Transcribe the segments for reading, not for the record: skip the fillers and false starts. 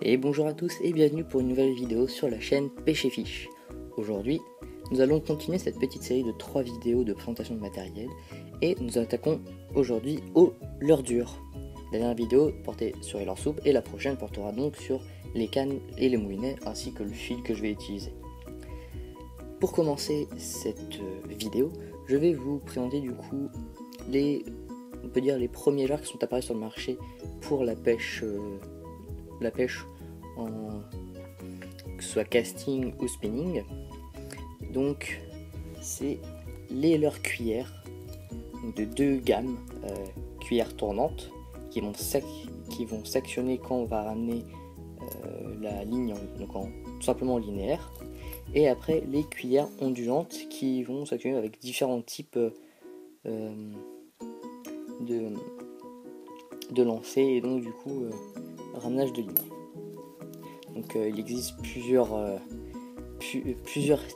Et bonjour à tous et bienvenue pour une nouvelle vidéo sur la chaîne Pêche et Fiche. Aujourd'hui, nous allons continuer cette petite série de 3 vidéos de présentation de matériel et nous attaquons aujourd'hui au leurre dur. La dernière vidéo portait sur les leurres souples et la prochaine portera donc sur les cannes et les moulinets ainsi que le fil que je vais utiliser. Pour commencer cette vidéo, je vais vous présenter du coup les premiers leurres qui sont apparus sur le marché pour la pêche en que ce soit casting ou spinning. Donc c'est les leurres cuillères de 2 gammes, cuillères tournantes qui vont s'actionner quand on va ramener la ligne tout simplement linéaire, et après les cuillères ondulantes qui vont s'actionner avec différents types de lancer et donc du coup ramenage de ligne. Donc il existe plusieurs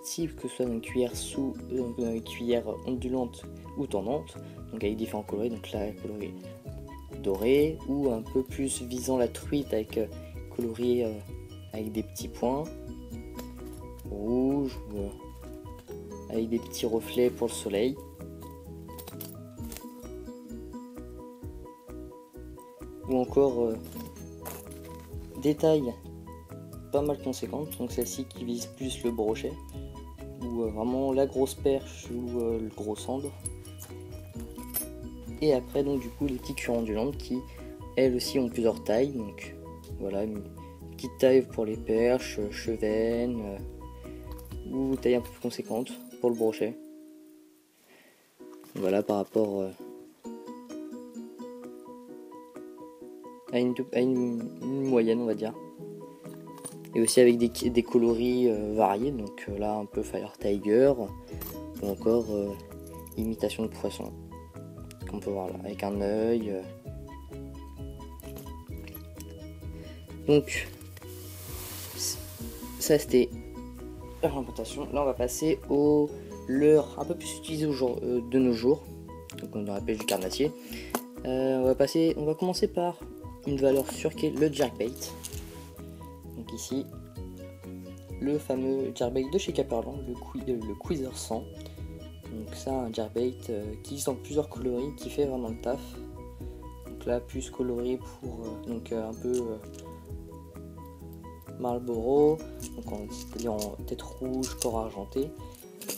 types, que ce soit une cuillère une cuillère ondulante ou tournante, donc avec différents coloris, donc là coloris doré ou un peu plus visant la truite avec coloris avec des petits points rouges ou avec des petits reflets pour le soleil. Ou encore des tailles pas mal conséquentes, donc celle-ci qui vise plus le brochet ou vraiment la grosse perche ou le gros cendre. Et après donc du coup les petites cuillères ondulantes qui elles aussi ont plusieurs tailles, donc voilà, une petite taille pour les perches, chevennes ou taille un peu plus conséquente pour le brochet. Voilà par rapport à une moyenne on va dire, et aussi avec des coloris variés, donc là un peu Fire Tiger ou encore imitation de poisson qu'on peut voir là avec un œil. Donc ça c'était la présentation. Là on va passer au leurre un peu plus utilisé de nos jours, donc dans la pêche du carnassier. On va commencer par une valeur sûre qui est le jerkbait. Donc ici le fameux jerkbait de chez Caperland, le Quizzer 100. Donc ça, un jerkbait qui existe en plusieurs coloris, qui fait vraiment le taf. Donc là plus coloré pour un peu Marlboro, c'est-à-dire en tête rouge, corps argenté.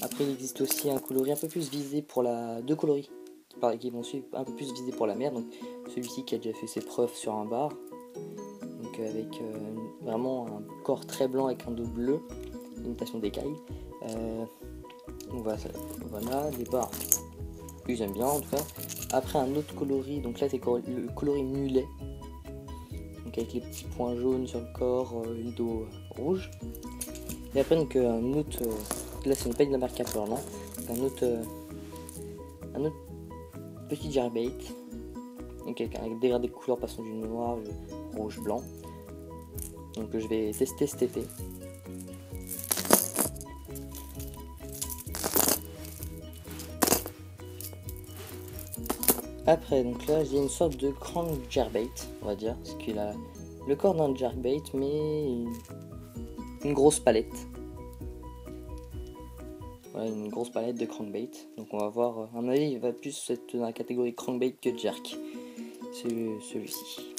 Après il existe aussi un coloris un peu plus visé pour deux coloris qui vont suivre un peu plus visé pour la mer, donc celui-ci qui a déjà fait ses preuves sur un bar, donc avec vraiment un corps très blanc avec un dos bleu, imitation d'écaille. Voilà, les bars, lui j'aime bien en tout cas. Après un autre coloris, donc là c'est le coloris mulet, donc avec les petits points jaunes sur le corps, le dos rouge. Et après donc un autre, là c'est une paille de la marque Caperland, un autre petit jerkbait, donc avec des dégradés de couleurs passant du noir, le rouge, blanc. Donc je vais tester cet été. Après donc là j'ai une sorte de crank jerkbait, on va dire, parce qu'il a le corps d'un jerkbait mais une grosse palette. Voilà, une grosse palette de crankbait. Donc on va voir, à mon avis il va plus être dans la catégorie crankbait que jerk, celui-ci.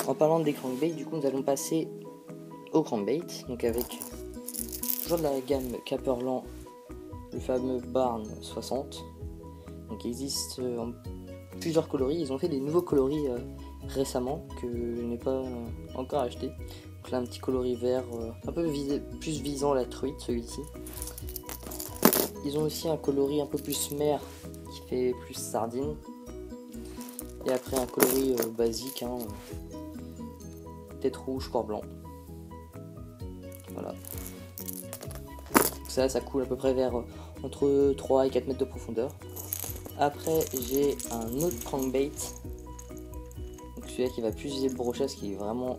En parlant des crankbaits, du coup nous allons passer au crankbait, donc avec toujours de la gamme Caperland, le fameux Barn 60. Donc il existe en plusieurs coloris, ils ont fait des nouveaux coloris récemment que je n'ai pas encore acheté. Donc là un petit coloris vert un peu plus visant la truite, celui-ci. Ils ont aussi un coloris un peu plus mer qui fait plus sardine. Et après un coloris basique, tête rouge, corps blanc. Voilà. Ça coule à peu près vers entre 3 et 4 mètres de profondeur. Après j'ai un autre crankbait. Donc celui-là qui va plus viser le brochet, ce qui est vraiment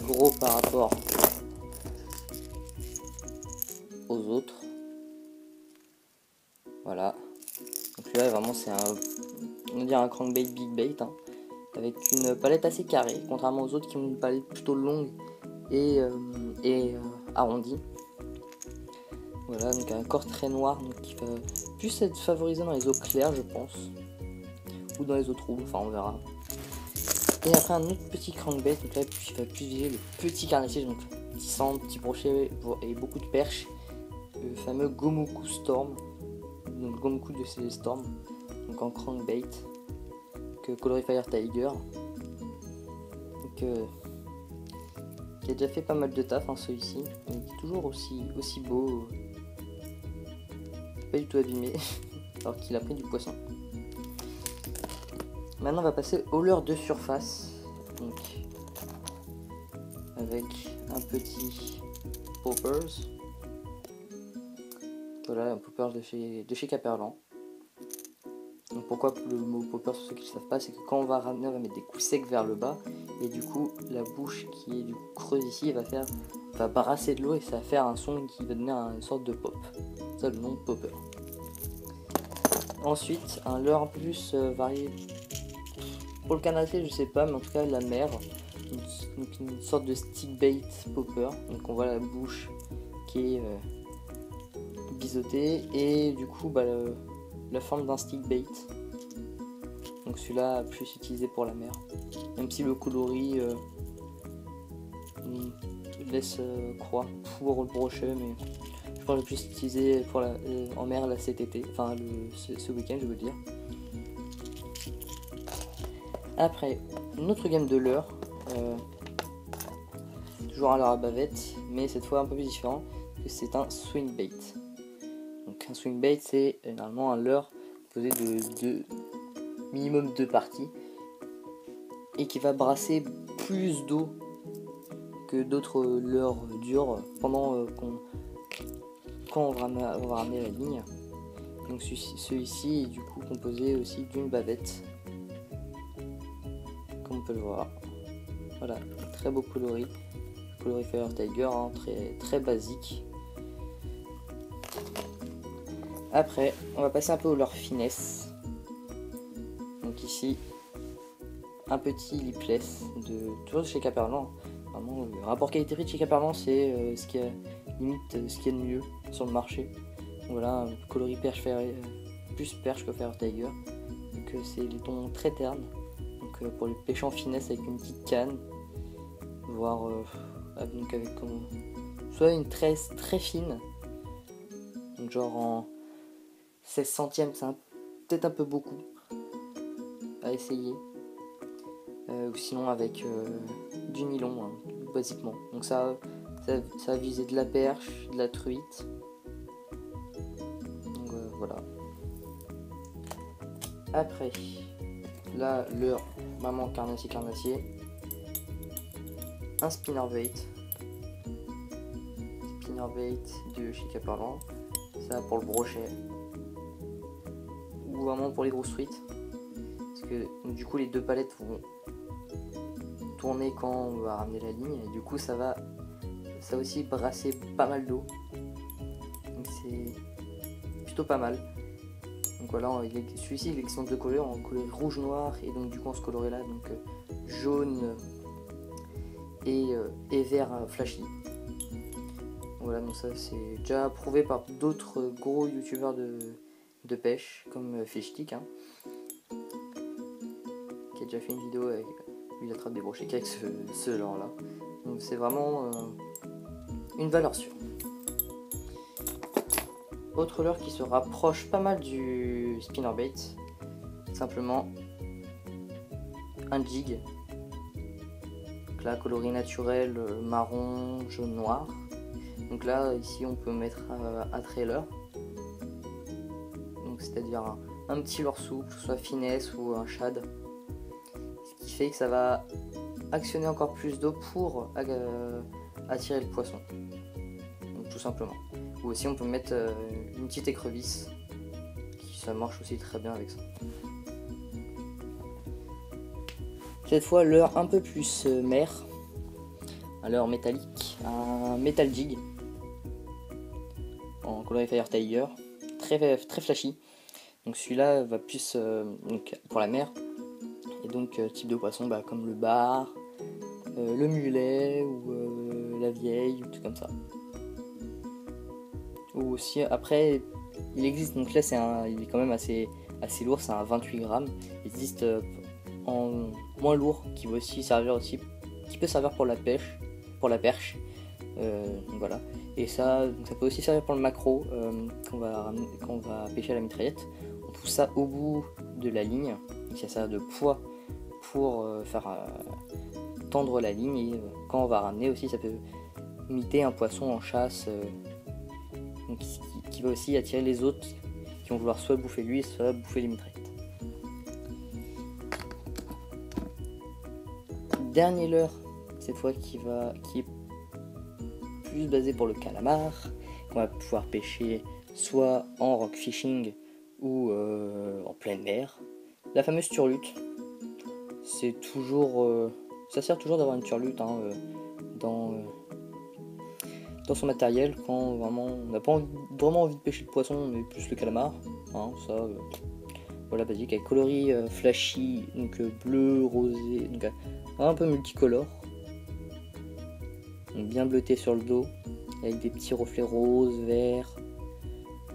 gros par rapport aux autres. Voilà. Donc là vraiment c'est on va dire un crankbait big bait, avec une palette assez carrée, contrairement aux autres qui ont une palette plutôt longue et arrondie. Voilà, donc un corps très noir, donc qui va plus être favorisé dans les eaux claires, je pense, ou dans les eaux troubles, enfin on verra. Et après un autre petit crankbait, donc là il va plus viser le petit carnassier, donc petit centre, petit brochet et beaucoup de perches, le fameux Gomoku Storm, donc Gomoku de ces Storm, donc en crankbait, que Colory Fire Tiger, donc, qui a déjà fait pas mal de taf, hein, celui-ci, mais qui est toujours aussi beau, pas du tout abîmé, alors qu'il a pris du poisson. Maintenant on va passer au leurre de surface, donc avec un petit poppers. Voilà, un poppers de chez Caperlan. Donc pourquoi le mot poppers, pour ceux qui ne savent pas, c'est que quand on va ramener, on va mettre des coups secs vers le bas, et du coup la bouche qui est du coup creuse ici va brasser de l'eau et ça va faire un son qui va donner une sorte de pop. C'est ça le nom de popper. Ensuite, un leurre un peu plus varié. Pour le carnassier, je sais pas, mais en tout cas la mer, une sorte de stick bait popper. Donc on voit la bouche qui est biseautée et du coup la forme d'un stick bait. Donc celui-là plus utilisé pour la mer. Même si le coloris laisse croire pour le brochet, mais je pense que le plus utilisé pour en mer là cet été, enfin ce week-end je veux dire. Après, une autre gamme de leurre, toujours à leurre à bavette, mais cette fois un peu plus différent, c'est un swing bait. Donc un swing bait, c'est normalement un leurre composé de minimum 2 parties et qui va brasser plus d'eau que d'autres leurres durs pendant quand on va ramener la ligne. Donc celui-ci est du coup composé aussi d'une bavette, comme on peut le voir. Voilà, très beau coloris, Colory Fire Tiger, hein, très basique. Après, on va passer un peu au leurre finesse. Donc ici, un petit lipless toujours de chez Caperlan. Vraiment, le rapport qualité-prix de chez Caperlan, c'est ce qui est limite ce qu'il y a de mieux sur le marché. Voilà, un coloris perche plus perche que Fire Tiger. Donc c'est les tons très ternes. Donc pour les pêcher en finesse avec une petite canne, voire donc avec soit une tresse très fine, donc genre en 16 centièmes, c'est peut-être un peu beaucoup à essayer, ou sinon avec du nylon, hein, basiquement. Donc ça va viser de la perche, de la truite. Donc voilà. Après, là, leurre maman carnassier, un spinnerbait de chez Caperlan, ça pour le brochet, ou vraiment pour les grosses truites, parce que du coup les deux palettes vont tourner quand on va ramener la ligne, et du coup ça va aussi brasser pas mal d'eau, donc c'est plutôt pas mal. Donc voilà, celui-ci il existe en deux couleurs, en couleur rouge noir, et donc du coup en ce coloré là, donc jaune et vert flashy. Voilà, donc ça c'est déjà prouvé par d'autres gros youtubeurs de pêche comme Fishstick, hein, qui a déjà fait une vidéo avec lui il attrape des brochets avec ce genre là. Donc c'est vraiment une valeur sûre. Autre leurre qui se rapproche pas mal du spinnerbait, simplement un jig. Donc là, coloris naturel marron, jaune, noir. Donc là, ici, on peut mettre un trailer. Donc c'est-à-dire un petit leurre souple, soit finesse ou un shad. Ce qui fait que ça va actionner encore plus d'eau pour attirer le poisson. Donc tout simplement. Ou aussi on peut mettre une petite écrevisse, ça marche aussi très bien avec ça. Cette fois leurre un peu plus mer, un leurre métallique, un metal jig en Colory Fire Tiger, très flashy. Donc celui-là va plus donc pour la mer, Et donc type de poisson comme le bar, le mulet ou la vieille, ou tout comme ça. Ou aussi après il existe, donc là il est quand même assez lourd, c'est un 28 grammes. Il existe en moins lourd qui peut servir pour la perche. Donc voilà. Et ça peut aussi servir pour le maquereau quand on va pêcher à la mitraillette. On pousse ça au bout de la ligne, ça sert de poids pour faire tendre la ligne, et quand on va ramener aussi, ça peut imiter un poisson en chasse, donc qui va aussi attirer les autres qui vont vouloir soit bouffer lui, soit bouffer les mitraillettes. Dernier leurre, cette fois qui est plus basé pour le calamar, qu'on va pouvoir pêcher soit en rock fishing ou en pleine mer. La fameuse turlute, ça sert toujours d'avoir une turlute dans son matériel quand vraiment on n'a pas vraiment envie de pêcher le poisson, mais plus le calamar. Voilà, basique, avec coloris flashy, donc bleu, rosé, donc un peu multicolore, donc bien bleuté sur le dos, avec des petits reflets roses, verts,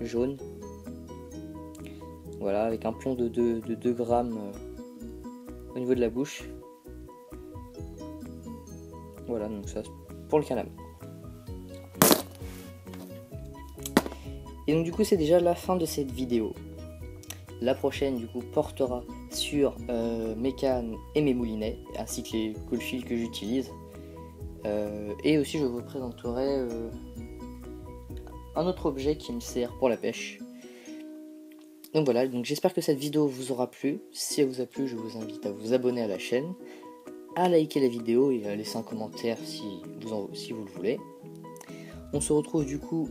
jaunes. Voilà, avec un plomb de 2 grammes au niveau de la bouche. Voilà, donc ça pour le calamar. Et donc du coup c'est déjà la fin de cette vidéo. La prochaine du coup portera sur mes cannes et mes moulinets, ainsi que les cool-fils que j'utilise. Et aussi je vous présenterai un autre objet qui me sert pour la pêche. Donc voilà, donc j'espère que cette vidéo vous aura plu. Si elle vous a plu, je vous invite à vous abonner à la chaîne, à liker la vidéo et à laisser un commentaire si vous le voulez. On se retrouve du coup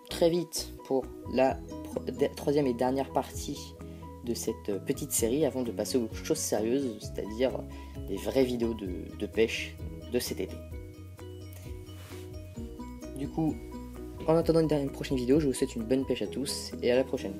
très vite pour la troisième et dernière partie de cette petite série, avant de passer aux choses sérieuses, c'est-à-dire les vraies vidéos de pêche de cet été. Du coup, en attendant une prochaine vidéo, je vous souhaite une bonne pêche à tous et à la prochaine.